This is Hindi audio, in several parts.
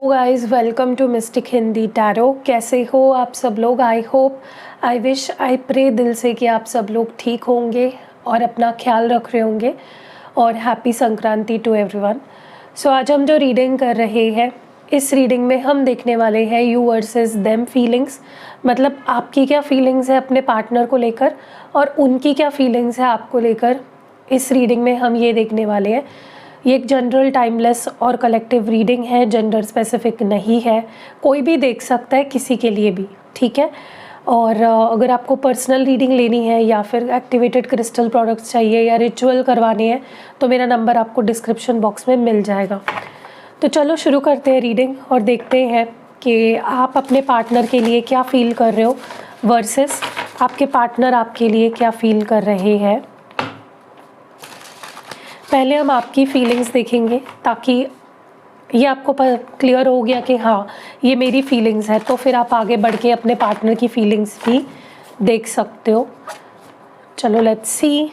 Guys welcome to mystic Hindi tarot. कैसे हो आप सब लोग? I hope, I wish, I pray दिल से कि आप सब लोग ठीक होंगे और अपना ख्याल रख रहे होंगे। और हैप्पी संक्रांति टू एवरीवन। सो आज हम जो रीडिंग कर रहे हैं, इस रीडिंग में हम देखने वाले हैं यू वर्सेस देम फीलिंग्स। मतलब आपकी क्या फीलिंग्स है अपने पार्टनर को लेकर और उनकी क्या फीलिंग्स है आपको लेकर। इस रीडिंग में हम ये देखने वाले हैं। ये एक जनरल, टाइमलेस और कलेक्टिव रीडिंग है, जेंडर स्पेसिफिक नहीं है, कोई भी देख सकता है, किसी के लिए भी, ठीक है। और अगर आपको पर्सनल रीडिंग लेनी है या फिर एक्टिवेटेड क्रिस्टल प्रोडक्ट्स चाहिए या रिचुअल करवाने हैं तो मेरा नंबर आपको डिस्क्रिप्शन बॉक्स में मिल जाएगा। तो चलो शुरू करते हैं रीडिंग और देखते हैं कि आप अपने पार्टनर के लिए क्या फ़ील कर रहे हो वर्सेस आपके पार्टनर आपके लिए क्या फ़ील कर रहे हैं। पहले हम आपकी फीलिंग्स देखेंगे ताकि ये आपको क्लियर हो गया कि हाँ ये मेरी फीलिंग्स है, तो फिर आप आगे बढ़ के अपने पार्टनर की फीलिंग्स भी देख सकते हो। चलो लेट्स सी।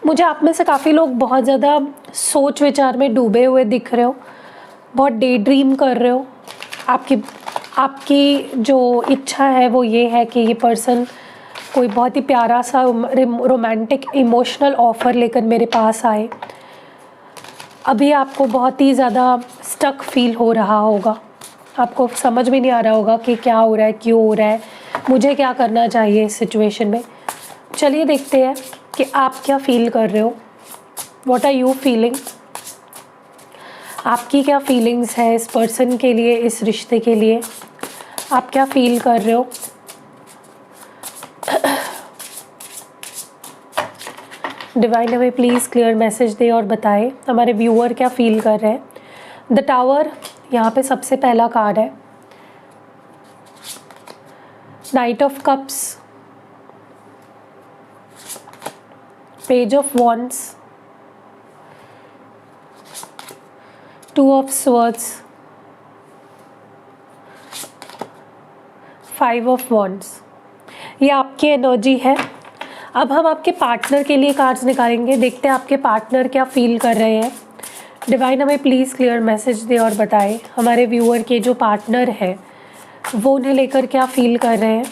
मुझे आप में से काफ़ी लोग बहुत ज़्यादा सोच विचार में डूबे हुए दिख रहे हो, बहुत डे ड्रीम कर रहे हो। आपकी जो इच्छा है वो ये है कि ये पर्सन कोई बहुत ही प्यारा सा रोमांटिक इमोशनल ऑफ़र लेकर मेरे पास आए। अभी आपको बहुत ही ज़्यादा स्टक फील हो रहा होगा, आपको समझ में नहीं आ रहा होगा कि क्या हो रहा है, क्यों हो रहा है, मुझे क्या करना चाहिए इस सिचुएशन में। चलिए देखते हैं कि आप क्या फ़ील कर रहे हो। What are you feeling? आपकी क्या फीलिंग्स है इस पर्सन के लिए, इस रिश्ते के लिए? आप क्या फ़ील कर रहे हो? डिवाइन हमें प्लीज़ क्लियर मैसेज दे और बताए हमारे व्यूअर क्या फील कर रहे हैं। द टावर यहाँ पे सबसे पहला कार्ड है। Night of cups, page of wands, two of swords, five of wands. ये आपकी एनर्जी है। अब हम आपके पार्टनर के लिए कार्ड्स निकालेंगे, देखते हैं आपके पार्टनर क्या फील कर रहे हैं। डिवाइन हमें प्लीज़ क्लियर मैसेज दे और बताए हमारे व्यूअर के जो पार्टनर है वो उन्हें लेकर क्या फील कर रहे हैं।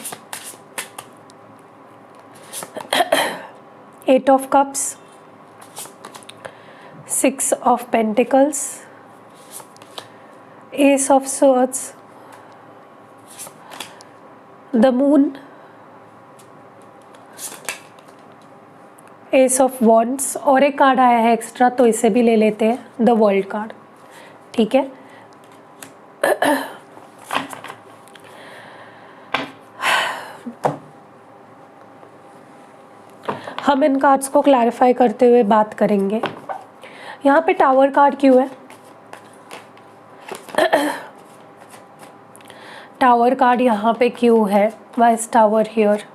Eight of cups, six of pentacles, ace of swords, the moon, ace of wands और एक कार्ड आया है एक्स्ट्रा, तो इसे भी ले लेते हैं, द वर्ल्ड कार्ड, ठीक है। हम इन कार्ड्स को क्लैरिफाई करते हुए बात करेंगे। यहाँ पे टावर कार्ड क्यों है? टावर कार्ड यहाँ पे क्यों है? Why is tower here?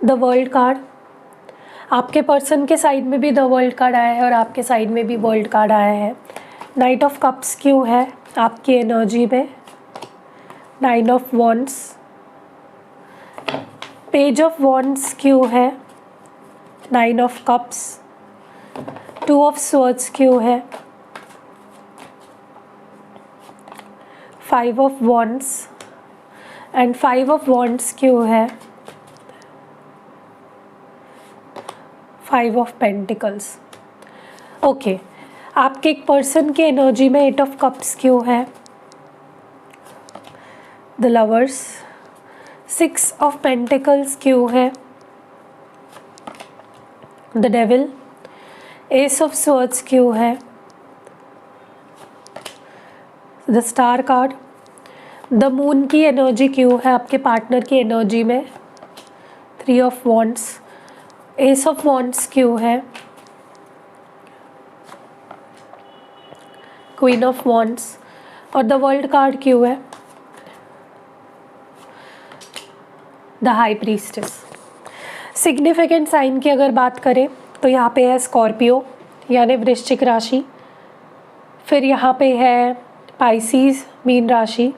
The world card, आपके पर्सन के साइड में भी द वर्ल्ड कार्ड आया है और आपके साइड में भी वर्ल्ड कार्ड आया है। नाइट ऑफ कप्स क्यों है आपकी एनर्जी में? Nine of wands, page of wands क्यों है? Nine of cups, two of swords क्यों है? Five of wands and five of wands क्यों है? Five of pentacles. ओके, आपके एक पर्सन के एनर्जी में एट ऑफ कप्स क्यों है? The lovers, six of pentacles क्यों है? The devil, ace of swords क्यों है? The star card, the moon की एनर्जी क्यों है आपके पार्टनर की एनर्जी में? Three of wands, ace of wands क्यों है? क्वीन ऑफ वॉन्ड्स और द वर्ल्ड कार्ड क्यों है? The high priestess. Significant sign की अगर बात करें तो यहाँ पे है स्कॉर्पियो यानी वृश्चिक राशि, फिर यहाँ पे है पाइसीज मीन राशि,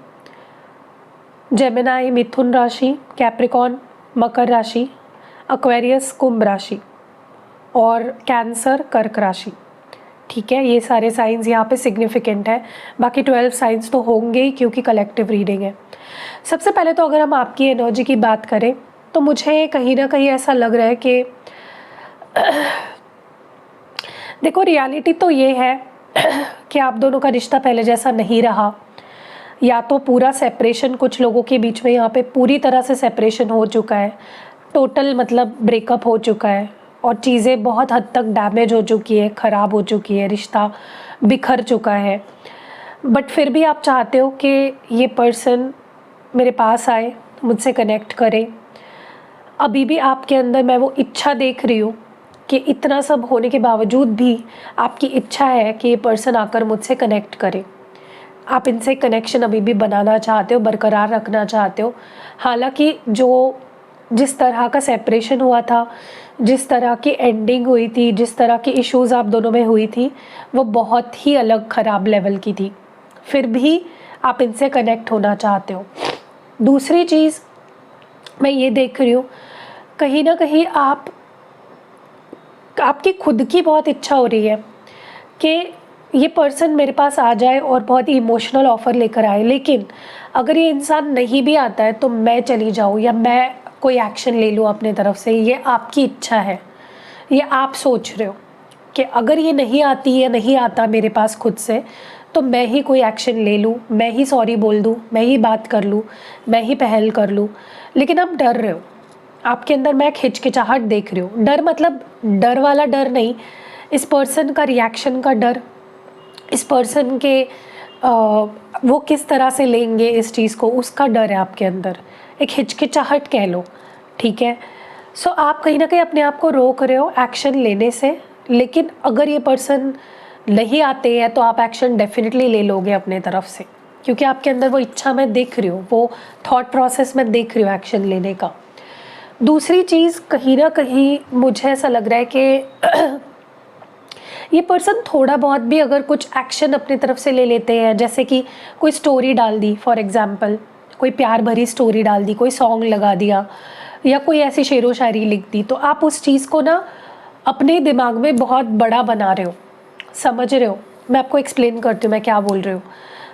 जेमिनाई मिथुन राशि, कैप्रिकॉन मकर राशि, एक्वेरियस कुंभ राशि और कैंसर कर्क राशि, ठीक है, ये सारे साइंस यहाँ पे सिग्निफिकेंट है, बाकी 12 साइंस तो होंगे ही क्योंकि कलेक्टिव रीडिंग है। सबसे पहले तो अगर हम आपकी एनर्जी की बात करें तो मुझे कहीं ना कहीं ऐसा लग रहा है कि देखो, रियलिटी तो ये है कि आप दोनों का रिश्ता पहले जैसा नहीं रहा, या तो पूरा सेपरेशन, कुछ लोगों के बीच में यहाँ पे पूरी तरह से सेपरेशन हो चुका है, टोटल मतलब ब्रेकअप हो चुका है और चीज़ें बहुत हद तक डैमेज हो चुकी है, ख़राब हो चुकी है, रिश्ता बिखर चुका है। बट फिर भी आप चाहते हो कि ये पर्सन मेरे पास आए, मुझसे कनेक्ट करे। अभी भी आपके अंदर मैं वो इच्छा देख रही हूँ कि इतना सब होने के बावजूद भी आपकी इच्छा है कि ये पर्सन आकर मुझसे कनेक्ट करे। आप इनसे कनेक्शन अभी भी बनाना चाहते हो, बरकरार रखना चाहते हो। हालांकि जिस तरह का सेपरेशन हुआ था, जिस तरह की एंडिंग हुई थी, जिस तरह की इश्यूज़ आप दोनों में हुई थी, वो बहुत ही अलग ख़राब लेवल की थी। फिर भी आप इनसे कनेक्ट होना चाहते हो। दूसरी चीज़ मैं ये देख रही हूँ, कहीं ना कहीं आपकी खुद की बहुत इच्छा हो रही है कि ये पर्सन मेरे पास आ जाए और बहुत ही इमोशनल ऑफ़र लेकर आए, लेकिन अगर ये इंसान नहीं भी आता है तो मैं चली जाऊँ या मैं कोई एक्शन ले लूँ अपने तरफ से। ये आपकी इच्छा है, ये आप सोच रहे हो कि अगर ये नहीं आती या नहीं आता मेरे पास खुद से तो मैं ही कोई एक्शन ले लूँ, मैं ही सॉरी बोल दूँ, मैं ही बात कर लूँ, मैं ही पहल कर लूँ। लेकिन आप डर रहे हो, आपके अंदर मैं एक हिचकिचाहट देख रही हूँ। डर मतलब डर वाला डर नहीं, इस पर्सन का रिएक्शन का डर, इस पर्सन के वो किस तरह से लेंगे इस चीज़ को, उसका डर है आपके अंदर, एक हिचकिचाहट कह लो। ठीक है, सो आप कहीं ना कहीं अपने आप को रोक रहे हो एक्शन लेने से। लेकिन अगर ये पर्सन नहीं आते हैं तो आप एक्शन डेफिनेटली ले लोगे अपने तरफ से, क्योंकि आपके अंदर वो इच्छा मैं देख रही हूँ, वो थॉट प्रोसेस मैं देख रही हूँ एक्शन लेने का। दूसरी चीज़, कहीं ना कहीं मुझे ऐसा लग रहा है कि ये पर्सन थोड़ा बहुत भी अगर कुछ एक्शन अपनी तरफ से ले लेते हैं, जैसे कि कोई स्टोरी डाल दी, फॉर एग्जांपल कोई प्यार भरी स्टोरी डाल दी, कोई सॉन्ग लगा दिया या कोई ऐसी शेरो शायरी लिख दी, तो आप उस चीज़ को ना अपने दिमाग में बहुत बड़ा बना रहे हो। समझ रहे हो? मैं आपको एक्सप्लेन करती हूँ मैं क्या बोल रही हूँ।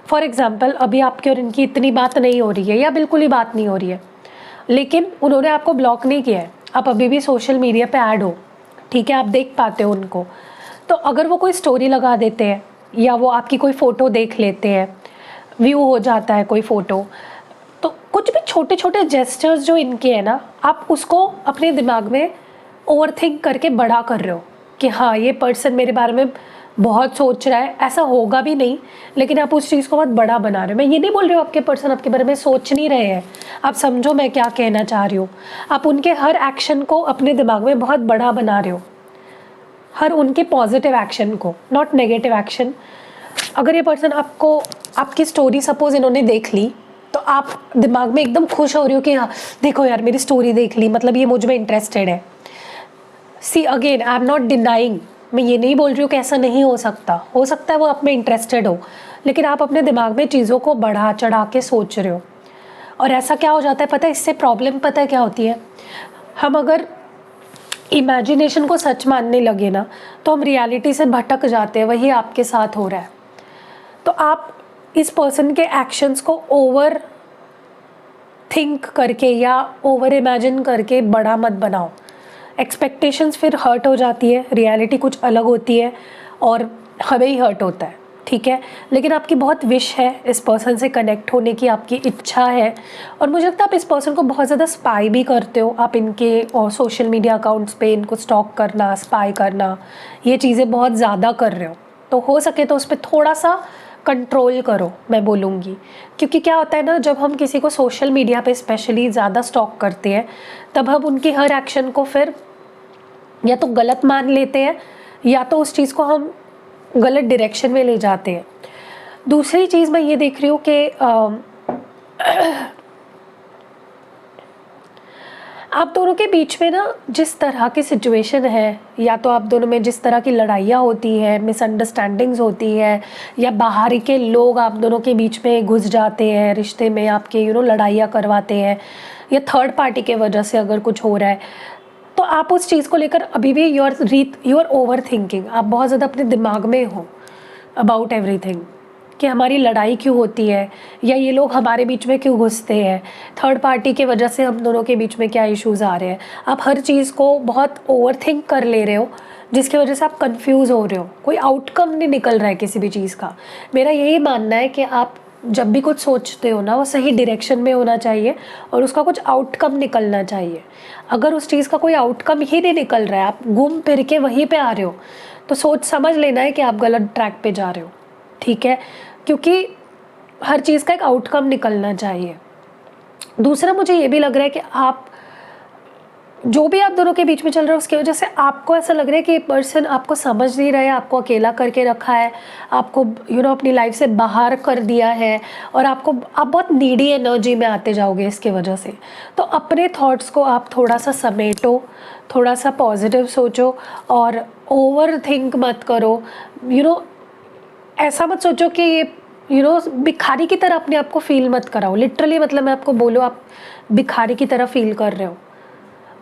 फॉर एग्जांपल अभी आपकी और इनकी इतनी बात नहीं हो रही है या बिल्कुल ही बात नहीं हो रही है, लेकिन उन्होंने आपको ब्लॉक नहीं किया है, आप अभी भी सोशल मीडिया पे ऐड हो। ठीक है, आप देख पाते हो उनको। तो अगर वो कोई स्टोरी लगा देते हैं या वो आपकी कोई फ़ोटो देख लेते हैं, व्यू हो जाता है कोई फ़ोटो, तो कुछ भी छोटे छोटे जेस्चर्स जो इनके हैं ना, आप उसको अपने दिमाग में ओवरथिंक करके बड़ा कर रहे हो कि हाँ ये पर्सन मेरे बारे में बहुत सोच रहा है। ऐसा होगा भी नहीं, लेकिन आप उस चीज़ को बहुत बड़ा बना रहे हो। मैं ये नहीं बोल रही हूँ आपके पर्सन आपके बारे में सोच नहीं रहे हैं, आप समझो मैं क्या कहना चाह रही हूँ। आप उनके हर एक्शन को अपने दिमाग में बहुत बड़ा बना रहे हो, हर उनके पॉजिटिव एक्शन को, नॉट नेगेटिव एक्शन। अगर ये पर्सन आपकी स्टोरी सपोज इन्होंने देख ली तो आप दिमाग में एकदम खुश हो रही हो कि हाँ देखो यार मेरी स्टोरी देख ली, मतलब ये मुझ में इंटरेस्टेड है। See again, I am not denying, मैं ये नहीं बोल रही हूँ कि ऐसा नहीं हो सकता है वो आप में इंटरेस्टेड हो, लेकिन आप अपने दिमाग में चीज़ों को बढ़ा चढ़ा के सोच रहे हो। और ऐसा क्या हो जाता है पता है, इससे प्रॉब्लम पता है क्या होती है, हम अगर इमेजिनेशन को सच मानने लगे ना तो हम रियलिटी से भटक जाते हैं। वही आपके साथ हो रहा है। तो आप इस पर्सन के एक्शंस को ओवर थिंक करके या ओवर इमेजिन करके बड़ा मत बनाओ। एक्सपेक्टेशंस फिर हर्ट हो जाती है, रियलिटी कुछ अलग होती है और हमें ही हर्ट होता है। ठीक है, लेकिन आपकी बहुत विश है इस पर्सन से कनेक्ट होने की, आपकी इच्छा है। और मुझे लगता है आप इस पर्सन को बहुत ज़्यादा स्पाई भी करते हो। आप इनके और सोशल मीडिया अकाउंट्स पे इनको स्टॉक करना, स्पाई करना, ये चीज़ें बहुत ज़्यादा कर रहे हो। तो हो सके तो उस पर थोड़ा सा कंट्रोल करो, मैं बोलूँगी। क्योंकि क्या होता है ना, जब हम किसी को सोशल मीडिया पे स्पेशली ज़्यादा स्टॉक करते हैं तब हम उनकी हर एक्शन को फिर या तो गलत मान लेते हैं या तो उस चीज़ को हम गलत डायरेक्शन में ले जाते हैं। दूसरी चीज़ मैं ये देख रही हूँ कि आप दोनों के बीच में ना जिस तरह की सिचुएशन है, या तो आप दोनों में जिस तरह की लड़ाइयाँ होती है, मिसअंडरस्टैंडिंग्स होती है, या बाहर के लोग आप दोनों के बीच में घुस जाते हैं रिश्ते में, आपके लड़ाइयाँ करवाते हैं, या थर्ड पार्टी के वजह से अगर कुछ हो रहा है, तो तो आप उस चीज़ को लेकर अभी भी यू आर ओवर थिंकिंग, आप बहुत ज़्यादा अपने दिमाग में हो अबाउट एवरीथिंग, कि हमारी लड़ाई क्यों होती है या ये लोग हमारे बीच में क्यों घुसते हैं, थर्ड पार्टी की वजह से हम दोनों के बीच में क्या इश्यूज़ आ रहे हैं। आप हर चीज़ को बहुत ओवर थिंक कर ले रहे हो, जिसकी वजह से आप कंफ्यूज हो रहे हो, कोई आउटकम नहीं निकल रहा है किसी भी चीज़ का। मेरा यही मानना है कि आप जब भी कुछ सोचते हो ना, वो सही डायरेक्शन में होना चाहिए और उसका कुछ आउटकम निकलना चाहिए। अगर उस चीज़ का कोई आउटकम ही नहीं निकल रहा है, आप घूम फिर के वहीं पे आ रहे हो, तो सोच समझ लेना है कि आप गलत ट्रैक पे जा रहे हो, ठीक है, क्योंकि हर चीज़ का एक आउटकम निकलना चाहिए। दूसरा, मुझे ये भी लग रहा है कि आप जो भी आप दोनों के बीच में चल रहा है उसकी वजह से आपको ऐसा लग रहा है कि ये पर्सन आपको समझ नहीं रहा है, आपको अकेला करके रखा है, आपको अपनी लाइफ से बाहर कर दिया है और आप बहुत नीडी एनर्जी में आते जाओगे इसके वजह से। तो अपने थॉट्स को आप थोड़ा सा समेटो, थोड़ा सा पॉजिटिव सोचो और ओवर थिंक मत करो। ऐसा मत सोचो कि ये भिखारी की तरह अपने आप को फील मत कराओ। लिटरली मतलब मैं आपको बोलूँ, आप भिखारी की तरह फील कर रहे हो,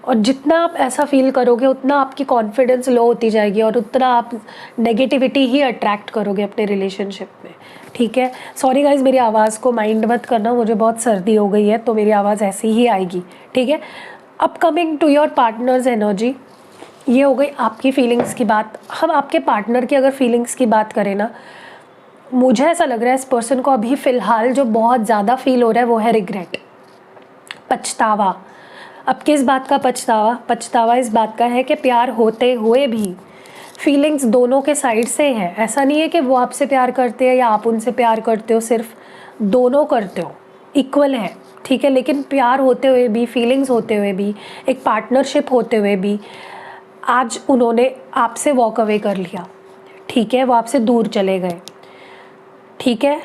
और जितना आप ऐसा फील करोगे उतना आपकी कॉन्फिडेंस लो होती जाएगी और उतना आप नेगेटिविटी ही अट्रैक्ट करोगे अपने रिलेशनशिप में, ठीक है। सॉरी गाइज, मेरी आवाज़ को माइंड मत करना, मुझे बहुत सर्दी हो गई है तो मेरी आवाज़ ऐसी ही आएगी, ठीक है। अब coming to your partner's energy, ये हो गई आपकी फीलिंग्स की बात। हम आपके पार्टनर की अगर फीलिंग्स की बात करें ना, मुझे ऐसा लग रहा है इस पर्सन को अभी फ़िलहाल जो बहुत ज़्यादा फील हो रहा है वो है रिग्रेट, पछतावा। अब किस बात का पछतावा? पछतावा इस बात का है कि प्यार होते हुए भी फीलिंग्स दोनों के साइड से है। ऐसा नहीं है कि वो आपसे प्यार करते हैं या आप उनसे प्यार करते हो, सिर्फ दोनों करते हो, इक्वल है, ठीक है। लेकिन प्यार होते हुए भी, फीलिंग्स होते हुए भी, एक पार्टनरशिप होते हुए भी आज उन्होंने आपसे वॉक अवे कर लिया, ठीक है, वो आपसे दूर चले गए, ठीक है।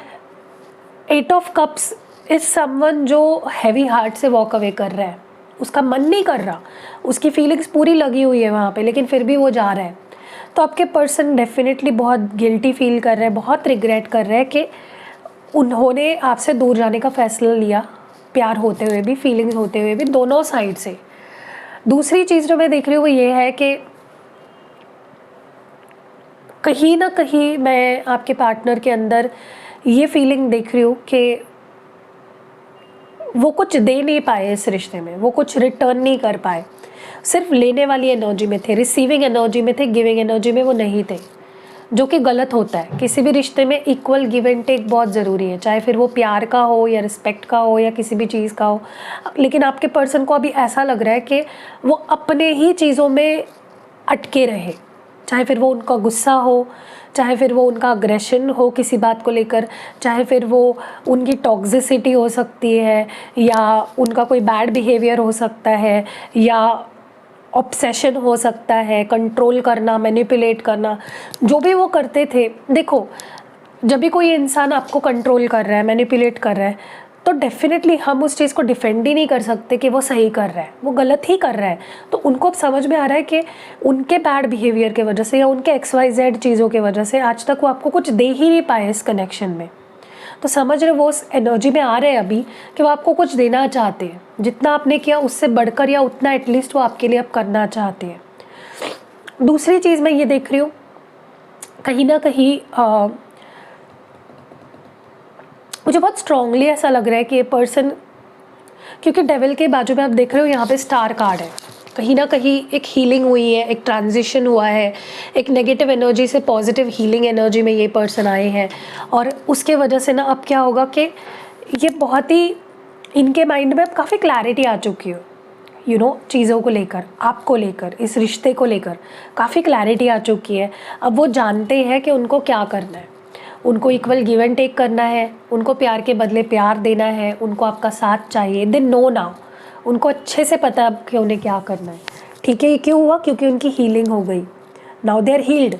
8 ऑफ कप्स इज समवन जो हैवी हार्ट से वॉक अवे कर रहा है, उसका मन नहीं कर रहा, उसकी फीलिंग्स पूरी लगी हुई है वहाँ पे, लेकिन फिर भी वो जा रहा है। तो आपके पर्सन डेफिनेटली बहुत गिल्टी फील कर रहे हैं, बहुत रिग्रेट कर रहे हैं कि उन्होंने आपसे दूर जाने का फैसला लिया, प्यार होते हुए भी, फीलिंग्स होते हुए भी, दोनों साइड से। दूसरी चीज़ जो मैं देख रही हूँ वो ये है कि कहीं ना कहीं मैं आपके पार्टनर के अंदर ये फीलिंग देख रही हूँ कि वो कुछ दे नहीं पाए इस रिश्ते में, वो कुछ रिटर्न नहीं कर पाए, सिर्फ लेने वाली एनर्जी में थे, रिसीविंग एनर्जी में थे, गिविंग एनर्जी में वो नहीं थे, जो कि गलत होता है। किसी भी रिश्ते में इक्वल गिव एंड टेक बहुत ज़रूरी है, चाहे फिर वो प्यार का हो या रिस्पेक्ट का हो या किसी भी चीज़ का हो। लेकिन आपके पर्सन को अभी ऐसा लग रहा है कि वो अपने ही चीज़ों में अटके रहे, चाहे फिर वो उनका गुस्सा हो, चाहे फिर वो उनका अग्रेशन हो किसी बात को लेकर, चाहे फिर वो उनकी टॉक्सिसिटी हो सकती है, या उनका कोई बैड बिहेवियर हो सकता है, या ऑब्सेशन हो सकता है, कंट्रोल करना, मैनिपुलेट करना, जो भी वो करते थे। देखो, जब भी कोई इंसान आपको कंट्रोल कर रहा है, मैनिपुलेट कर रहा है, तो डेफिनेटली हम उस चीज़ को डिफेंड ही नहीं कर सकते कि वो सही कर रहा है, वो गलत ही कर रहा है। तो उनको अब समझ में आ रहा है कि उनके बैड बिहेवियर के वजह से या उनके XYZ चीज़ों के वजह से आज तक वो आपको कुछ दे ही नहीं पाए इस कनेक्शन में। तो समझ रहे, वो उस एनर्जी में आ रहे हैं अभी कि वो आपको कुछ देना चाहते हैं, जितना आपने किया उससे बढ़कर या उतना एटलीस्ट वो आपके लिए अब करना चाहते हैं। दूसरी चीज़ मैं ये देख रही हूँ, कहीं ना कहीं मुझे बहुत स्ट्रांगली ऐसा लग रहा है कि ये पर्सन, क्योंकि डेविल के बाजू में आप देख रहे हो यहाँ पे स्टार कार्ड है, कहीं ना कहीं एक हीलिंग हुई है, एक ट्रांजिशन हुआ है, एक नेगेटिव एनर्जी से पॉजिटिव हीलिंग एनर्जी में ये पर्सन आए हैं। और उसके वजह से ना अब क्या होगा कि ये बहुत ही, इनके माइंड में अब काफ़ी क्लैरिटी आ चुकी हो, चीज़ों को लेकर, आपको लेकर, इस रिश्ते को लेकर काफ़ी क्लैरिटी आ चुकी है। अब वो जानते हैं कि उनको क्या करना है, उनको इक्वल गिव एंड टेक करना है, उनको प्यार के बदले प्यार देना है, उनको आपका साथ चाहिए। दे नो नाउ, उनको अच्छे से पता है कि उन्हें क्या करना है, ठीक है। ये क्यों हुआ? क्योंकि उनकी हीलिंग हो गई, नाउ दे आर हील्ड।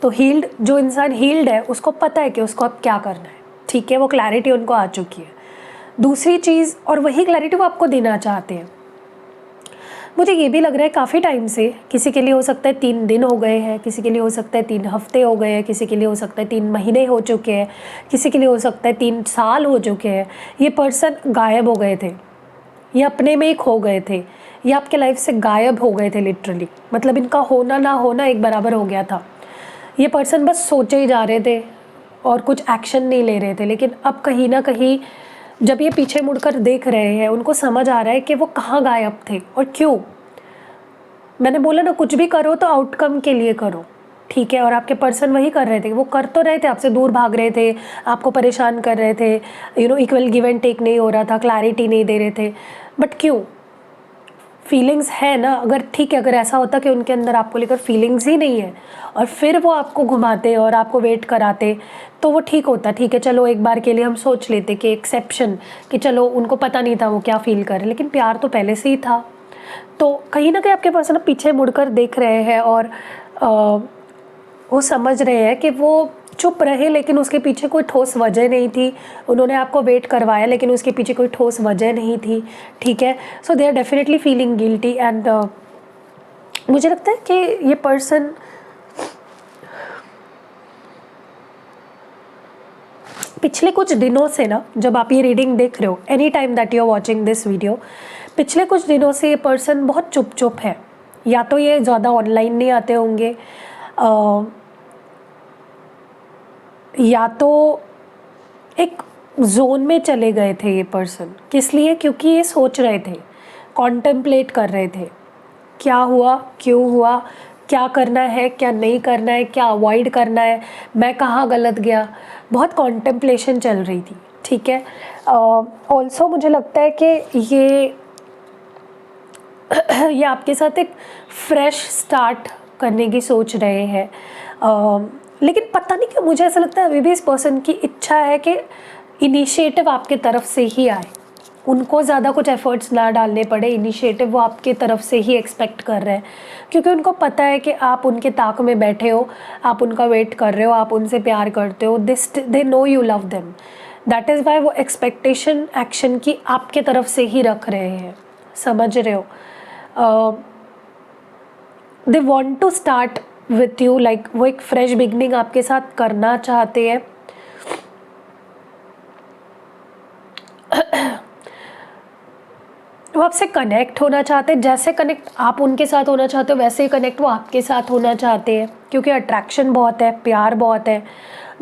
तो हील्ड, जो इंसान हील्ड है उसको पता है कि उसको अब क्या करना है, ठीक है, वो क्लैरिटी उनको आ चुकी है। दूसरी चीज़, और वही क्लैरिटी वो आपको देना चाहते हैं। मुझे ये भी लग रहा है काफ़ी टाइम से, किसी के लिए हो सकता है 3 दिन हो गए हैं, किसी के लिए हो सकता है 3 हफ्ते हो गए हैं, किसी के लिए हो सकता है 3 महीने हो चुके हैं, किसी के लिए हो सकता है 3 साल हो चुके हैं, ये पर्सन गायब हो गए थे, ये अपने में ही खो गए थे, ये आपके लाइफ से गायब हो गए थे लिटरली, मतलब इनका होना ना होना एक बराबर हो गया था। ये पर्सन बस सोचे ही जा रहे थे और कुछ एक्शन नहीं ले रहे थे, लेकिन अब कहीं ना कहीं जब ये पीछे मुड़कर देख रहे हैं उनको समझ आ रहा है कि वो कहाँ गायब थे और क्यों। मैंने बोला ना, कुछ भी करो तो आउटकम के लिए करो, ठीक है। और आपके पर्सन वही कर रहे थे, वो कर तो रहे थे, आपसे दूर भाग रहे थे, आपको परेशान कर रहे थे, इक्वल गिव एंड टेक नहीं हो रहा था, क्लैरिटी नहीं दे रहे थे, बट क्यों? फीलिंग्स है ना, अगर ठीक है, अगर ऐसा होता कि उनके अंदर आपको लेकर फीलिंग्स ही नहीं है और फिर वो आपको घुमाते और आपको वेट कराते तो वो ठीक होता, ठीक है, चलो एक बार के लिए हम सोच लेते कि एक्सेप्शन, कि चलो उनको पता नहीं था वो क्या फील कर रहे, लेकिन प्यार तो पहले से ही था। तो कहीं ना कहीं आपके पर्सन पीछे मुड़कर देख रहे हैं और वो समझ रहे हैं कि वो चुप रहे लेकिन उसके पीछे कोई ठोस वजह नहीं थी। उन्होंने आपको वेट करवाया लेकिन उसके पीछे कोई ठोस वजह नहीं थी, ठीक है। So they are definitely feeling guilty and मुझे लगता है कि ये पर्सन पिछले कुछ दिनों से ना, जब आप ये रीडिंग देख रहे हो, any time that you are watching this video, पिछले कुछ दिनों से ये पर्सन बहुत चुप चुप है। या तो ये ज़्यादा ऑनलाइन नहीं आते होंगे, या तो एक जोन में चले गए थे ये पर्सन। किस लिए? क्योंकि ये सोच रहे थे, कॉन्टेम्पलेट कर रहे थे, क्या हुआ, क्यों हुआ, क्या करना है, क्या नहीं करना है, क्या अवॉइड करना है, मैं कहाँ गलत गया, बहुत कॉन्टेम्पलेशन चल रही थी, ठीक है। ऑल्सो मुझे लगता है कि ये आपके साथ एक फ्रेश स्टार्ट करने की सोच रहे हैं, लेकिन पता नहीं क्यों मुझे ऐसा लगता है अभी भी इस पर्सन की इच्छा है कि इनिशिएटिव आपके तरफ से ही आए, उनको ज़्यादा कुछ एफर्ट्स ना डालने पड़े, इनिशिएटिव वो आपके तरफ से ही एक्सपेक्ट कर रहे हैं, क्योंकि उनको पता है कि आप उनके ताक में बैठे हो, आप उनका वेट कर रहे हो, आप उनसे प्यार करते हो, दे know you love them, that is why वो एक्सपेक्टेशन एक्शन की आपके तरफ से ही रख रहे हैं, समझ रहे हो। They want to start with you, like वो एक फ्रेश बिगनिंग आपके साथ करना चाहते हैं। वो आपसे कनेक्ट होना चाहते हैं, जैसे कनेक्ट आप उनके साथ होना चाहते हो वैसे ही कनेक्ट वो आपके साथ होना चाहते हैं, क्योंकि अट्रैक्शन बहुत है, प्यार बहुत है।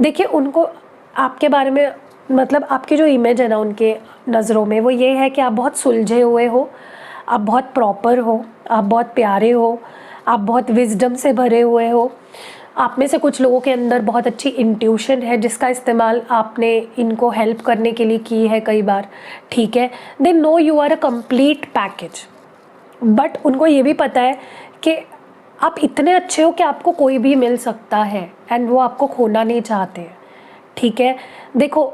देखिए, उनको आपके बारे में, मतलब आपकी जो इमेज है ना उनके नज़रों में, वो ये है कि आप बहुत सुलझे हुए हो, आप बहुत प्रॉपर हो, आप बहुत प्यारे हो, आप बहुत विजडम से भरे हुए हो। आप में से कुछ लोगों के अंदर बहुत अच्छी इंट्यूशन है जिसका इस्तेमाल आपने इनको हेल्प करने के लिए की है कई बार, ठीक है। They know you are a complete package, but उनको ये भी पता है कि आप इतने अच्छे हो कि आपको कोई भी मिल सकता है एंड वो आपको खोना नहीं चाहते हैं, ठीक है। देखो,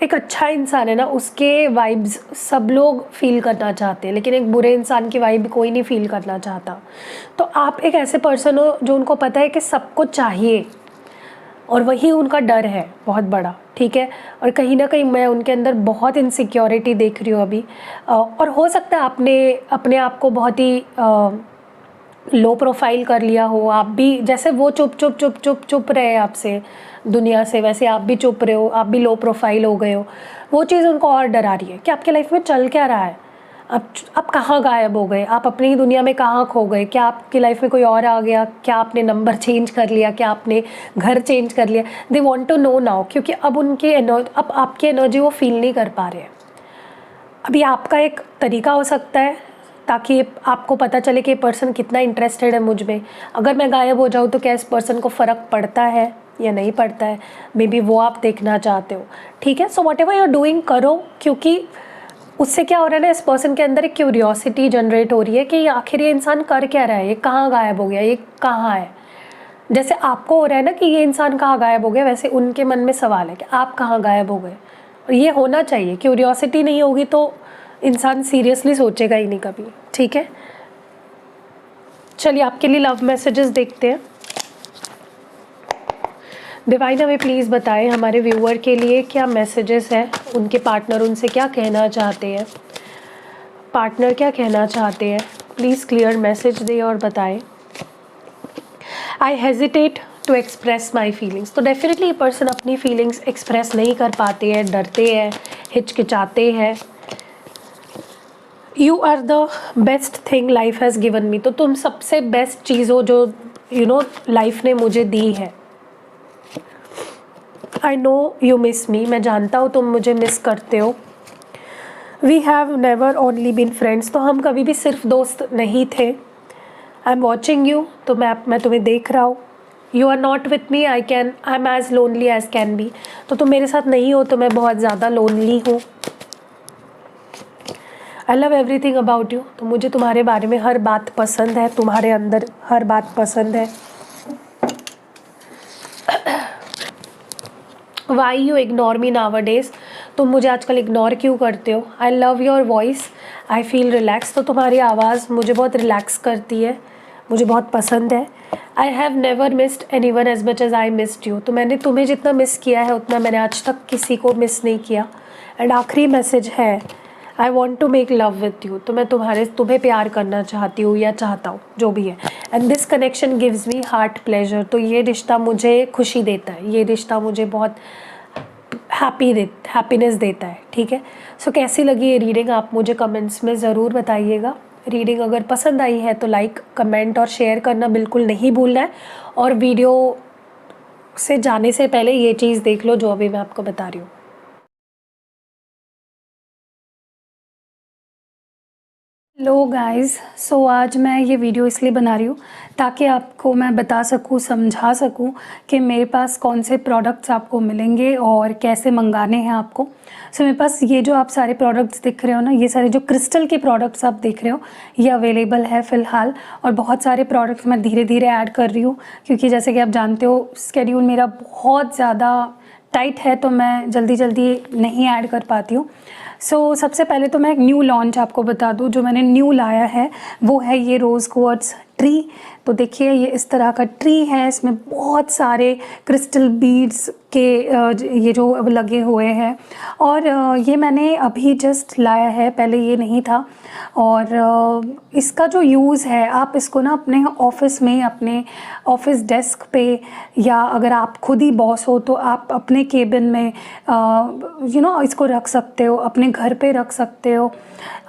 एक अच्छा इंसान है ना, उसके वाइब्स सब लोग फील करना चाहते हैं, लेकिन एक बुरे इंसान की वाइब कोई नहीं फील करना चाहता। तो आप एक ऐसे पर्सन हो जो उनको पता है कि सबको चाहिए और वही उनका डर है बहुत बड़ा, ठीक है। और कहीं ना कहीं मैं उनके अंदर बहुत इनसिक्योरिटी देख रही हूँ अभी, और हो सकता है आपने अपने आप को बहुत ही लो प्रोफाइल कर लिया हो। आप भी जैसे वो चुप रहे आपसे दुनिया से, वैसे आप भी चुप रहे हो, आप भी लो प्रोफाइल हो गए हो। वो चीज़ उनको और डरा रही है कि आपके लाइफ में चल क्या रहा है, आप कहाँ गायब हो गए, आप अपनी ही दुनिया में कहाँ खो गए, क्या आपकी लाइफ में कोई और आ गया, क्या आपने नंबर चेंज कर लिया, क्या आपने घर चेंज कर लिया। They want to know now, क्योंकि अब अब आपकी एनर्जी वो फील नहीं कर पा रहे हैं। अभी आपका एक तरीका हो सकता है ताकि आपको पता चले कि ये पर्सन कितना इंटरेस्टेड है मुझ में। अगर मैं गायब हो जाऊँ तो क्या इस पर्सन को फ़र्क पड़ता है या नहीं पड़ता है, मे बी वो आप देखना चाहते हो, ठीक है। So whatever you are doing करो, क्योंकि उससे क्या हो रहा है ना, इस पर्सन के अंदर एक क्यूरियोसिटी जनरेट हो रही है कि आखिर ये इंसान कर क्या रहा है, ये कहाँ गायब हो गया, ये कहाँ है। जैसे आपको हो रहा है ना कि ये इंसान कहाँ गायब हो गया, वैसे उनके मन में सवाल है कि आप कहाँ गायब हो गए। और ये होना चाहिए, क्यूरियोसिटी नहीं होगी तो इंसान सीरियसली सोचेगा ही नहीं कभी, ठीक है। चलिए आपके लिए लव मैसेजेस देखते हैं। डिवाइन हमें प्लीज़ बताएं हमारे व्यूअर के लिए क्या मैसेजेस हैं, उनके पार्टनर उनसे क्या कहना चाहते हैं, पार्टनर क्या कहना चाहते हैं, प्लीज़ क्लियर मैसेज दें और बताएं। I hesitate to express my feelings, तो डेफिनेटली ये पर्सन अपनी फीलिंग्स एक्सप्रेस नहीं कर पाते हैं, डरते हैं, हिचकिचाते हैं। You are the best thing life has given me, तो तुम सबसे बेस्ट चीज़ हो जो लाइफ ने मुझे दी है। I know you miss me, मैं जानता हूँ तुम मुझे मिस करते हो। We have never only been friends, तो हम कभी भी सिर्फ दोस्त नहीं थे। आई एम वॉचिंग यू, तो मैं तुम्हें देख रहा हूँ। You are not with me, I am as lonely as can be, तो तुम मेरे साथ नहीं हो तो मैं बहुत ज़्यादा लोनली हूँ। I love everything about you, तो मुझे तुम्हारे बारे में हर बात पसंद है, तुम्हारे अंदर हर बात पसंद है। Why you ignore me now days, तुम मुझे आजकल इग्नोर क्यों करते हो। I love your voice, I feel relax, तो तुम्हारी आवाज़ मुझे बहुत रिलैक्स करती है, मुझे बहुत पसंद है। I have never missed anyone as much as I missed you, तो मैंने तुम्हें जितना मिस किया है उतना मैंने आज तक किसी को मिस नहीं किया। एंड आखिरी मैसेज है, I want to make love with you, तो मैं तुम्हें प्यार करना चाहती हूँ या चाहता हूँ, जो भी है। And this connection gives me heart pleasure, तो ये रिश्ता मुझे खुशी देता है, ये रिश्ता मुझे बहुत हैप्पीनेस देता है। ठीक है, सो कैसी लगी ये रीडिंग आप मुझे कमेंट्स में ज़रूर बताइएगा। रीडिंग अगर पसंद आई है तो लाइक, कमेंट और शेयर करना बिल्कुल नहीं भूलना है। और वीडियो से जाने से पहले ये चीज़ देख लो जो अभी मैं आपको बता रही हूँ। हेलो गाइस, सो आज मैं ये वीडियो इसलिए बना रही हूँ ताकि आपको मैं बता सकूँ, समझा सकूँ कि मेरे पास कौन से प्रोडक्ट्स आपको मिलेंगे और कैसे मंगाने हैं आपको। सो मेरे पास ये जो आप सारे प्रोडक्ट्स दिख रहे हो ना, ये सारे जो क्रिस्टल के प्रोडक्ट्स आप देख रहे हो ये अवेलेबल है फ़िलहाल। और बहुत सारे प्रोडक्ट्स मैं धीरे धीरे ऐड कर रही हूँ क्योंकि जैसे कि आप जानते हो स्केड्यूल मेरा बहुत ज़्यादा टाइट है, तो मैं जल्दी जल्दी नहीं ऐड कर पाती हूँ। सो सबसे पहले तो मैं एक न्यू लॉन्च आपको बता दूँ, जो मैंने न्यू लाया है वो है ये रोज़ क्वार्ट्ज ट्री। तो देखिए ये इस तरह का ट्री है, इसमें बहुत सारे क्रिस्टल बीड्स के ये जो लगे हुए हैं। और ये मैंने अभी जस्ट लाया है, पहले ये नहीं था। और इसका जो यूज़ है, आप इसको ना अपने ऑफिस में, अपने ऑफिस डेस्क पे, या अगर आप खुद ही बॉस हो तो आप अपने केबिन में इसको रख सकते हो, अपने घर पे रख सकते हो।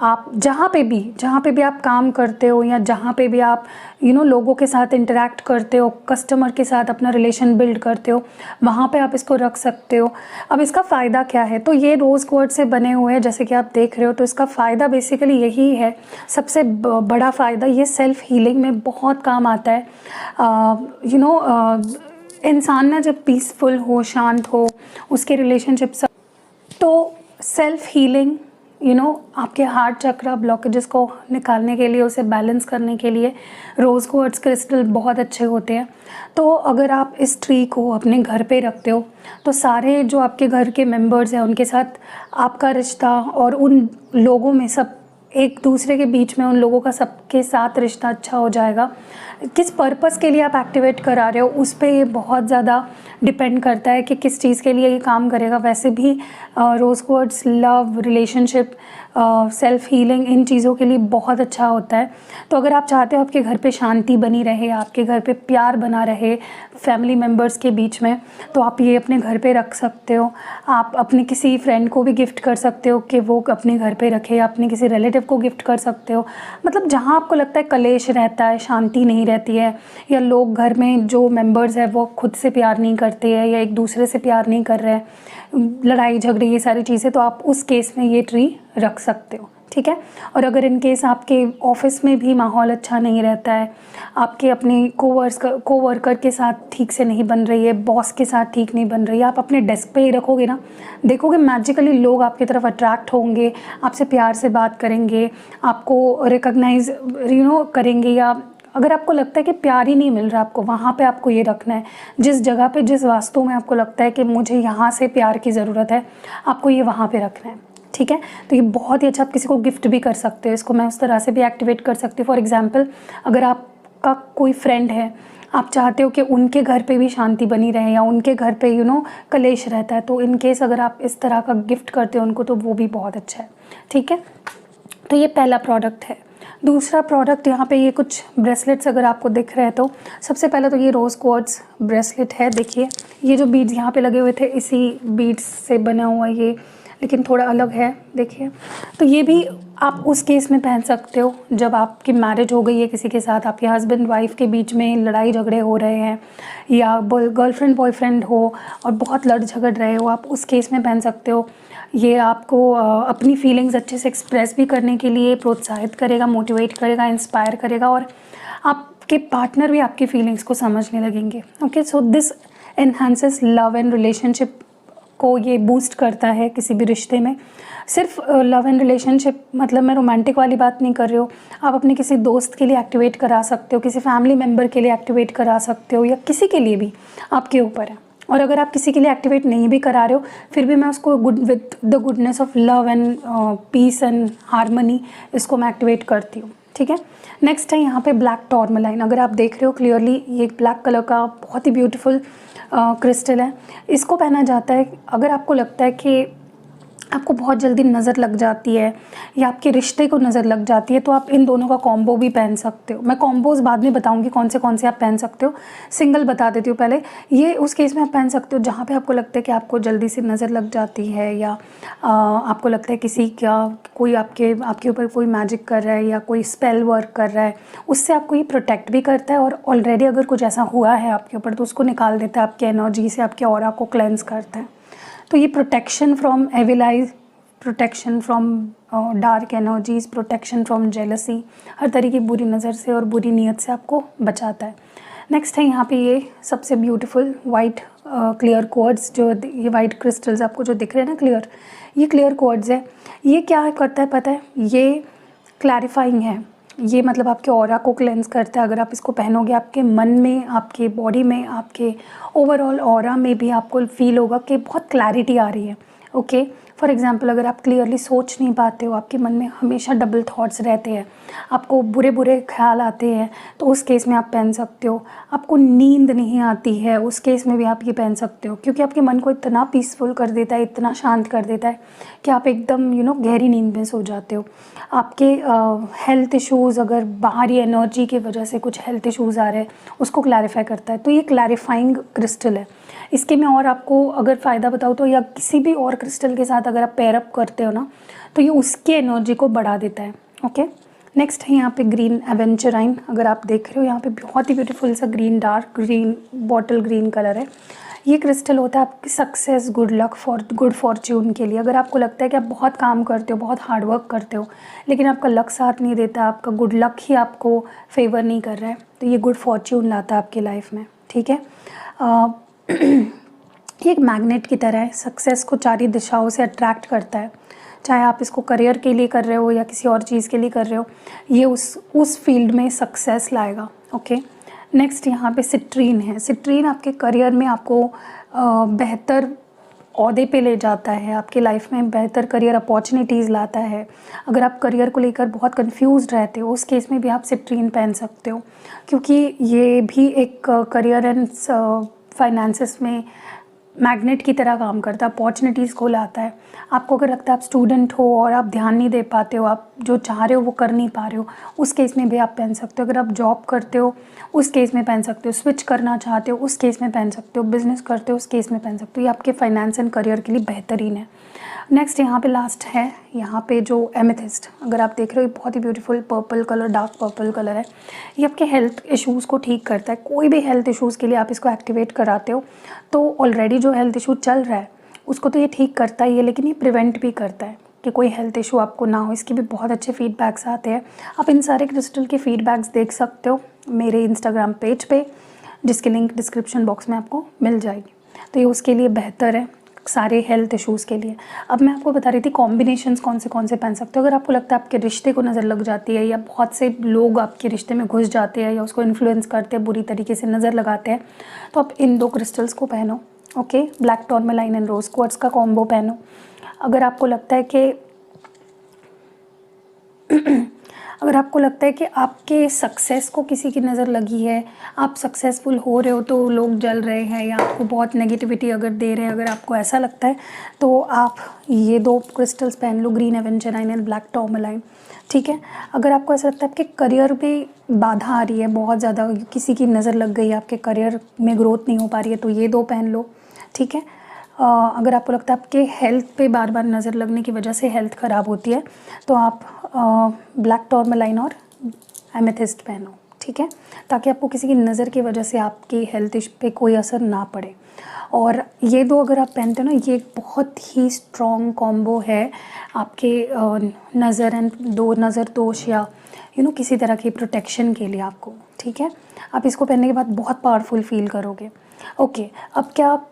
आप जहाँ पे भी आप काम करते हो या जहाँ पे भी आप लोगों के साथ इंटरेक्ट करते हो, कस्टमर के साथ अपना रिलेशन बिल्ड करते हो, वहाँ पे आप इसको रख सकते हो। अब इसका फ़ायदा क्या है, तो ये रोज़ क्वार्ट्ज से बने हुए हैं जैसे कि आप देख रहे हो। तो इसका फ़ायदा बेसिकली यही है, सबसे बड़ा फ़ायदा, ये सेल्फ़ हीलिंग में बहुत काम आता है। इंसान ना जब पीसफुल हो, शांत हो, उसके रिलेशनशिप सब, तो सेल्फ़ हीलिंग आपके हार्ट चक्रा ब्लॉकेजेस को निकालने के लिए, उसे बैलेंस करने के लिए रोज़ क्वार्ट्ज क्रिस्टल बहुत अच्छे होते हैं। तो अगर आप इस ट्री को अपने घर पे रखते हो तो सारे जो आपके घर के मेंबर्स हैं उनके साथ आपका रिश्ता, और उन लोगों में सब एक दूसरे के बीच में, उन लोगों का सबके साथ रिश्ता अच्छा हो जाएगा। किस पर्पस के लिए आप एक्टिवेट करा रहे हो उस पे ये बहुत ज़्यादा डिपेंड करता है कि किस चीज़ के लिए ये काम करेगा। वैसे भी rose quartz love, relationship, self healing, इन चीज़ों के लिए बहुत अच्छा होता है। तो अगर आप चाहते हो आपके घर पे शांति बनी रहे, आपके घर पे प्यार बना रहे फैमिली मेम्बर्स के बीच में, तो आप ये अपने घर पे रख सकते हो। आप अपने किसी फ्रेंड को भी गिफ्ट कर सकते हो कि वो अपने घर पे रखे, या अपने किसी रिलेटिव को गिफ्ट कर सकते हो। मतलब जहाँ आपको लगता है कलेश रहता है, शांति नहीं रहती है, या लोग घर में जो मेंबर्स हैं वो खुद से प्यार नहीं करते हैं या एक दूसरे से प्यार नहीं कर रहे हैं, लड़ाई झगड़े, ये सारी चीज़ें, तो आप उस केस में ये ट्री रख सकते हो। ठीक है। और अगर इन केस आपके ऑफिस में भी माहौल अच्छा नहीं रहता है, आपके अपने कोवर्कर के साथ ठीक से नहीं बन रही है, बॉस के साथ ठीक नहीं बन रही है, आप अपने डेस्क पे ही रखोगे ना, देखोगे मैजिकली लोग आपकी तरफ अट्रैक्ट होंगे, आपसे प्यार से बात करेंगे, आपको रिकॉग्नाइज करेंगे। या अगर आपको लगता है कि प्यार ही नहीं मिल रहा आपको, वहाँ पे आपको ये रखना है। जिस जगह पे, जिस वास्तु में आपको लगता है कि मुझे यहाँ से प्यार की ज़रूरत है, आपको ये वहाँ पे रखना है। ठीक है। तो ये बहुत ही अच्छा, आप किसी को गिफ्ट भी कर सकते हो इसको, मैं उस तरह से भी एक्टिवेट कर सकती हूँ। फॉर एग्जांपल, अगर आपका कोई फ्रेंड है, आप चाहते हो कि उनके घर पे भी शांति बनी रहे, या उनके घर पे कलेश रहता है, तो इन केस अगर आप इस तरह का गिफ्ट करते हो उनको, तो वो भी बहुत अच्छा है। ठीक है। तो ये पहला प्रोडक्ट है। दूसरा प्रोडक्ट, यहाँ पे ये कुछ ब्रेसलेट्स अगर आपको दिख रहे हैं, तो सबसे पहले तो ये रोज़ क्वार्ट्ज ब्रेसलेट है। देखिए ये जो बीड्स यहाँ पे लगे हुए थे, इसी बीड्स से बना हुआ ये लेकिन थोड़ा अलग है, देखिए। तो ये भी आप उस केस में पहन सकते हो जब आपकी मैरिज हो गई है किसी के साथ, आपके हस्बैंड वाइफ के बीच में लड़ाई झगड़े हो रहे हैं, या गर्लफ्रेंड बॉयफ्रेंड हो और बहुत लड़ झगड़ रहे हो, आप उस केस में पहन सकते हो। ये आपको अपनी फीलिंग्स अच्छे से एक्सप्रेस भी करने के लिए प्रोत्साहित करेगा, मोटिवेट करेगा, इंस्पायर करेगा, और आपके पार्टनर भी आपकी फीलिंग्स को समझने लगेंगे। Okay, so this enhances love and relationship को ये बूस्ट करता है किसी भी रिश्ते में। सिर्फ लव एंड रिलेशनशिप मतलब मैं रोमांटिक वाली बात नहीं कर रही हूँ, आप अपने किसी दोस्त के लिए एक्टिवेट करा सकते हो, किसी फैमिली मेम्बर के लिए एक्टिवेट करा सकते हो, या किसी के लिए भी, आपके ऊपर है। और अगर आप किसी के लिए एक्टिवेट नहीं भी करा रहे हो, फिर भी मैं उसको good with the goodness of love and peace and harmony इसको मैं एक्टिवेट करती हूँ, ठीक है। नेक्स्ट है यहाँ पे ब्लैक टॉर्मलाइन। अगर आप देख रहे हो क्लियरली, ये ब्लैक कलर का बहुत ही ब्यूटीफुल क्रिस्टल है। इसको पहना जाता है अगर आपको लगता है कि आपको बहुत जल्दी नज़र लग जाती है या आपके रिश्ते को नज़र लग जाती है, तो आप इन दोनों का कॉम्बो भी पहन सकते हो। मैं कॉम्बोज़ बाद में बताऊंगी कौन से आप पहन सकते हो, सिंगल बता देती हूँ पहले। ये उस केस में आप पहन सकते हो जहाँ पे आपको लगता है कि आपको जल्दी से नज़र लग जाती है, या आपको लगता है किसी का कोई आपके ऊपर कोई मैजिक कर रहा है या कोई स्पेल वर्क कर रहा है, उससे आपको ये प्रोटेक्ट भी करता है, और ऑलरेडी अगर कुछ ऐसा हुआ है आपके ऊपर तो उसको निकाल देता है, आपकी एनर्जी से आपके ऑरा को क्लेंस करता है। तो ये protection from evil eyes, protection from dark energies, protection from jealousy, हर तरह की बुरी नज़र से और बुरी नीयत से आपको बचाता है। नेक्स्ट है यहाँ पे ये सबसे ब्यूटीफुल वाइट क्लियर क्वार्ट्ज, जो ये वाइट क्रिस्टल्स आपको जो दिख रहे हैं ना क्लियर, ये क्लियर क्वार्ट्ज है। ये क्या करता है पता है, ये क्लैरिफाइंग है, ये मतलब आपके ऑरा को क्लेंस करता है। अगर आप इसको पहनोगे, आपके मन में, आपके बॉडी में, आपके ओवरऑल ऑरा में भी आपको फील होगा कि बहुत क्लैरिटी आ रही है। ओके, फॉर एग्जांपल अगर आप क्लियरली सोच नहीं पाते हो, आपके मन में हमेशा डबल थॉट्स रहते हैं, आपको बुरे बुरे ख्याल आते हैं, तो उस केस में आप पहन सकते हो। आपको नींद नहीं आती है, उस केस में भी आप ये पहन सकते हो, क्योंकि आपके मन को इतना पीसफुल कर देता है, इतना शांत कर देता है कि आप एकदम गहरी नींद में सो जाते हो। आपके हेल्थ इश्यूज़, अगर बाहरी एनर्जी की वजह से कुछ हेल्थ इश्यूज़ आ रहे हैं, उसको क्लैरिफाई करता है। तो ये क्लैरिफाइंग क्रिस्टल है। इसके मैं और आपको अगर फ़ायदा बताऊँ तो, या किसी भी और क्रिस्टल के साथ अगर आप पेयर अप करते हो ना, तो ये उसकी एनर्जी को बढ़ा देता है। ओके, नेक्स्ट है यहाँ पे ग्रीन एवेंचराइन। अगर आप देख रहे हो यहाँ पे बहुत ही ब्यूटीफुल सा green, dark green, bottle green colour है। ये क्रिस्टल होता है आपकी success, good luck, good Fortune के लिए। अगर आपको लगता है कि आप बहुत काम करते हो, बहुत हार्ड वर्क करते हो, लेकिन आपका लक साथ नहीं देता, आपका गुड लक ही आपको फेवर नहीं कर रहा है, तो ये गुड फॉर्च्यून लाता है आपकी लाइफ में, ठीक है। ये एक मैग्नेट की तरह है, सक्सेस को चारों दिशाओं से अट्रैक्ट करता है। चाहे आप इसको करियर के लिए कर रहे हो या किसी और चीज़ के लिए कर रहे हो, ये उस फील्ड में सक्सेस लाएगा। ओके, नेक्स्ट यहाँ पे सिट्रीन है। सिट्रीन आपके करियर में आपको बेहतर ओहदे पे ले जाता है, आपकी लाइफ में बेहतर करियर अपॉर्चुनिटीज़ लाता है। अगर आप करियर को लेकर बहुत कंफ्यूज रहते हो, उस केस में भी आप सिट्रीन पहन सकते हो, क्योंकि ये भी एक करियर एंड फाइनेंसेस में मैग्नेट की तरह काम करता है, अपॉर्चुनिटीज़ को लाता है। आपको अगर लगता है आप स्टूडेंट हो और आप ध्यान नहीं दे पाते हो, आप जो चाह रहे हो वो कर नहीं पा रहे हो, उस केस में भी आप पहन सकते हो। अगर आप जॉब करते हो, उस केस में पहन सकते हो। स्विच करना चाहते हो, उस केस में पहन सकते हो। बिज़नेस करते हो, उस केस में पहन सकते हो। ये आपके फाइनेंस एंड करियर के लिए बेहतरीन है। नेक्स्ट यहाँ पे लास्ट है, यहाँ पे जो एमेथिस्ट, अगर आप देख रहे हो, बहुत ही beautiful purple colour, dark purple colour है। ये आपके हेल्थ इश्यूज़ को ठीक करता है। कोई भी हेल्थ इश्यूज़ के लिए आप इसको एक्टिवेट कराते हो, तो ऑलरेडी जो हेल्थ इशू चल रहा है उसको तो ये ठीक करता ही है, लेकिन ये प्रिवेंट भी करता है कि कोई हेल्थ इशू आपको ना हो। इसके भी बहुत अच्छे फीडबैक्स आते हैं। आप इन सारे क्रिस्टल के फीडबैक्स देख सकते हो मेरे इंस्टाग्राम पेज पे, जिसकी लिंक डिस्क्रिप्शन बॉक्स में आपको मिल जाएगी। तो ये उसके लिए बेहतर है, सारे हेल्थ इश्यूज़ के लिए। अब मैं आपको बता रही थी कॉम्बिनेशंस कौन से पहन सकते हो। अगर आपको लगता है आपके रिश्ते को नज़र लग जाती है, या बहुत से लोग आपके रिश्ते में घुस जाते हैं या उसको इन्फ्लुएंस करते हैं, बुरी तरीके से नज़र लगाते हैं, तो आप इन दो क्रिस्टल्स को पहनो। Okay, black tourmaline and rose quartz का कॉम्बो पहनो। अगर आपको लगता है कि अगर आपको लगता है कि आपके सक्सेस को किसी की नज़र लगी है, आप सक्सेसफुल हो रहे हो तो लोग जल रहे हैं, या आपको बहुत नेगेटिविटी अगर दे रहे हैं, अगर आपको ऐसा लगता है, तो आप ये दो क्रिस्टल्स पहन लो, ग्रीन एवेंचराइन एंड ब्लैक टॉर्मेलाइन, ठीक है। अगर आपको ऐसा लगता है आपके करियर में बाधा आ रही है, बहुत ज़्यादा किसी की नज़र लग गई है, आपके करियर में ग्रोथ नहीं हो पा रही है, तो ये दो पहन लो, ठीक है। अगर आपको लगता है आपके हेल्थ पे बार बार नज़र लगने की वजह से हेल्थ ख़राब होती है तो आप ब्लैक टॉर्मलाइन और एमेथिस्ट पहनो, ठीक है, ताकि आपको किसी की नज़र की वजह से आपकी हेल्थ पे कोई असर ना पड़े। और ये दो अगर आप पहनते हो ना, ये एक बहुत ही स्ट्रॉन्ग कॉम्बो है आपके नज़र एंड नज़र दोष या किसी तरह की प्रोटेक्शन के लिए आपको, ठीक है। आप इसको पहनने के बाद बहुत पावरफुल फील करोगे। ओके, अब क्या आप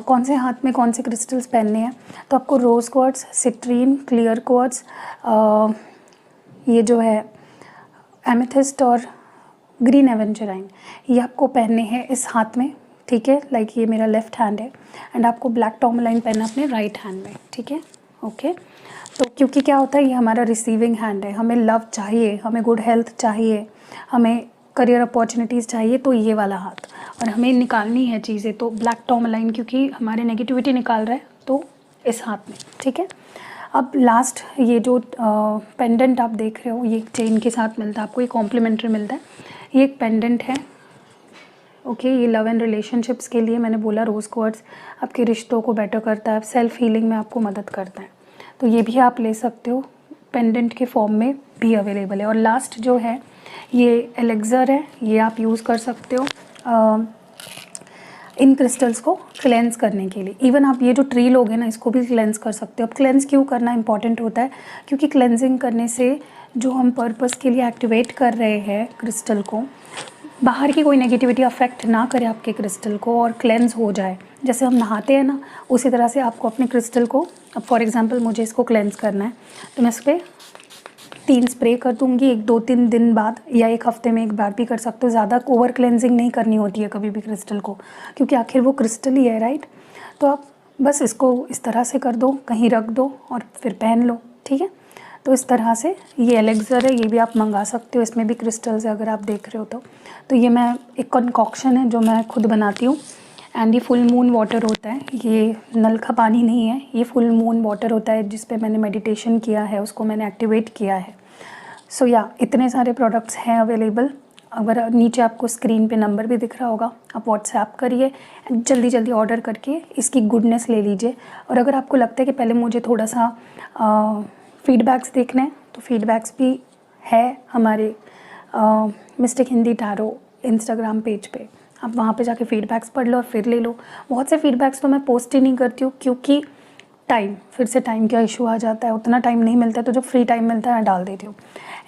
कौन से हाथ में कौन से क्रिस्टल्स पहनने हैं, तो आपको rose quartz, citrine, clear quartz, ये जो है एमेथिस्ट और ग्रीन एवेंचराइन, ये आपको पहनने हैं इस हाथ में, ठीक है, लाइक ये मेरा लेफ़्ट हैंड है, एंड आपको ब्लैक टॉर्मलाइन पहनना अपने राइट हैंड में, ठीक है। ओके, तो क्योंकि क्या होता है, ये हमारा रिसीविंग हैंड है, हमें लव चाहिए, हमें गुड हेल्थ चाहिए, हमें करियर अपॉर्चुनिटीज़ चाहिए, तो ये वाला हाथ, और हमें निकालनी है चीज़ें, तो ब्लैक टॉर्मलाइन क्योंकि हमारे नेगेटिविटी निकाल रहा है, तो इस हाथ में, ठीक है। अब लास्ट ये जो पेंडेंट आप देख रहे हो, ये चेन के साथ मिलता है आपको, ये कॉम्प्लीमेंट्री मिलता है, ये एक पेंडेंट है। ओके, ये लव एंड रिलेशनशिप्स के लिए मैंने बोला, रोज़ क्वार्ट्स आपके रिश्तों को बेटर करता है, सेल्फ हीलिंग में आपको मदद करता है, तो ये भी आप ले सकते हो, पेंडेंट के फॉर्म में भी अवेलेबल है। और लास्ट जो है ये एलेक्सर है, ये आप यूज़ कर सकते हो इन क्रिस्टल्स को क्लेंस करने के लिए। इवन आप ये जो ट्री लोगे ना, इसको भी क्लेंस कर सकते हो। अब क्लेंस क्यों करना इंपॉर्टेंट होता है, क्योंकि क्लेंजिंग करने से जो हम पर्पस के लिए एक्टिवेट कर रहे हैं क्रिस्टल को, बाहर की कोई नेगेटिविटी अफेक्ट ना करे आपके क्रिस्टल को और क्लेंस हो जाए। जैसे हम नहाते हैं ना, उसी तरह से आपको अपने क्रिस्टल को, अब फॉर एग्जांपल मुझे इसको क्लेंस करना है, तो मैं इस पर 3 स्प्रे कर दूँगी, 1-2-3 दिन बाद, या 1 हफ्ते में एक बार भी कर सकते हो। ज़्यादा ओवर क्लेंजिंग नहीं करनी होती है कभी भी क्रिस्टल को, क्योंकि आखिर वो क्रिस्टल ही है, राइट। तो आप बस इसको इस तरह से कर दो, कहीं रख दो और फिर पहन लो, ठीक है। तो इस तरह से ये एलेक्सर है, ये भी आप मंगा सकते हो, इसमें भी क्रिस्टल्स है अगर आप देख रहे हो तो ये मैं एक कंकॉक्शन है जो मैं खुद बनाती हूँ, एंड ये फुल मून वाटर होता है, ये नल का पानी नहीं है, ये फुल मून वाटर होता है जिस पे मैंने मेडिटेशन किया है, उसको मैंने एक्टिवेट किया है। सो या इतने सारे प्रोडक्ट्स हैं अवेलेबल। अगर नीचे आपको स्क्रीन पे नंबर भी दिख रहा होगा, आप व्हाट्सएप करिए, जल्दी जल्दी ऑर्डर करके इसकी गुडनेस ले लीजिए। और अगर आपको लगता है कि पहले मुझे थोड़ा सा फीडबैक्स देखने हैं, तो फीडबैक्स भी है हमारे mistake Hindi tarot Instagram page पे, आप वहाँ पे जाके फीडबैक्स पढ़ लो और फिर ले लो। बहुत से फीडबैक्स तो मैं पोस्ट ही नहीं करती हूँ, क्योंकि फिर से टाइम का इशू आ जाता है, उतना टाइम नहीं मिलता है, तो जो फ्री टाइम मिलता है मैं डाल देती हूँ।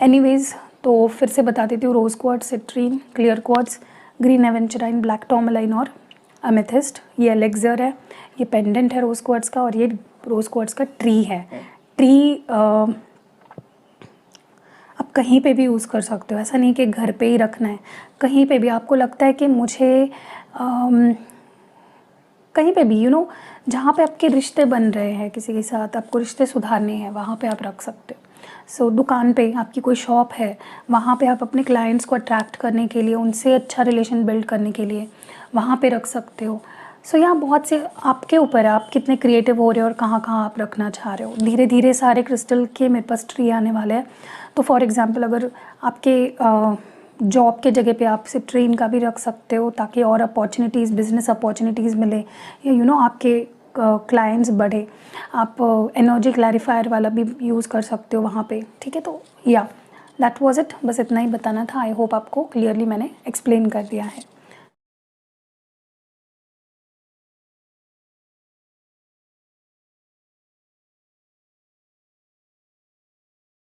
एनीवेज़, तो फिर से बता देती हूँ, rose quartz, citrine, clear quartz, green aventurine, black tourmaline और एमेथिस्ट, ये एलेक्सर है, ये पेंडेंट है रोज़ क्वार्ट्स का, और ये रोज़ क्वार्ट्स का ट्री है। ट्री आप कहीं पे भी यूज़ कर सकते हो, ऐसा नहीं कि घर पे ही रखना है, कहीं पे भी आपको लगता है कि मुझे कहीं पे भी जहाँ पे आपके रिश्ते बन रहे हैं किसी के साथ, आपको रिश्ते सुधारने हैं, वहाँ पे आप रख सकते हो। सो दुकान पे आपकी कोई शॉप है, वहाँ पे आप अपने क्लाइंट्स को अट्रैक्ट करने के लिए, उनसे अच्छा रिलेशन बिल्ड करने के लिए वहाँ पे रख सकते हो। सो यहाँ बहुत से आपके ऊपर है, आप कितने क्रिएटिव हो रहे हो और कहाँ कहाँ आप रखना चाह रहे हो। धीरे धीरे सारे क्रिस्टल के मेरे पास ट्री आने वाले हैं। तो फॉर एग्ज़ाम्पल, अगर आपके जॉब के जगह पे आप सिट्रीन का भी रख सकते हो, ताकि और अपॉर्चुनिटीज़, बिजनेस अपॉर्चुनिटीज़ मिले, या आपके क्लाइंट्स बढ़े। आप एनर्जी क्लैरिफायर वाला भी यूज़ कर सकते हो वहाँ पे, ठीक है। तो या दैट वाज इट, बस इतना ही बताना था। आई होप आपको क्लियरली मैंने एक्सप्लेन कर दिया है।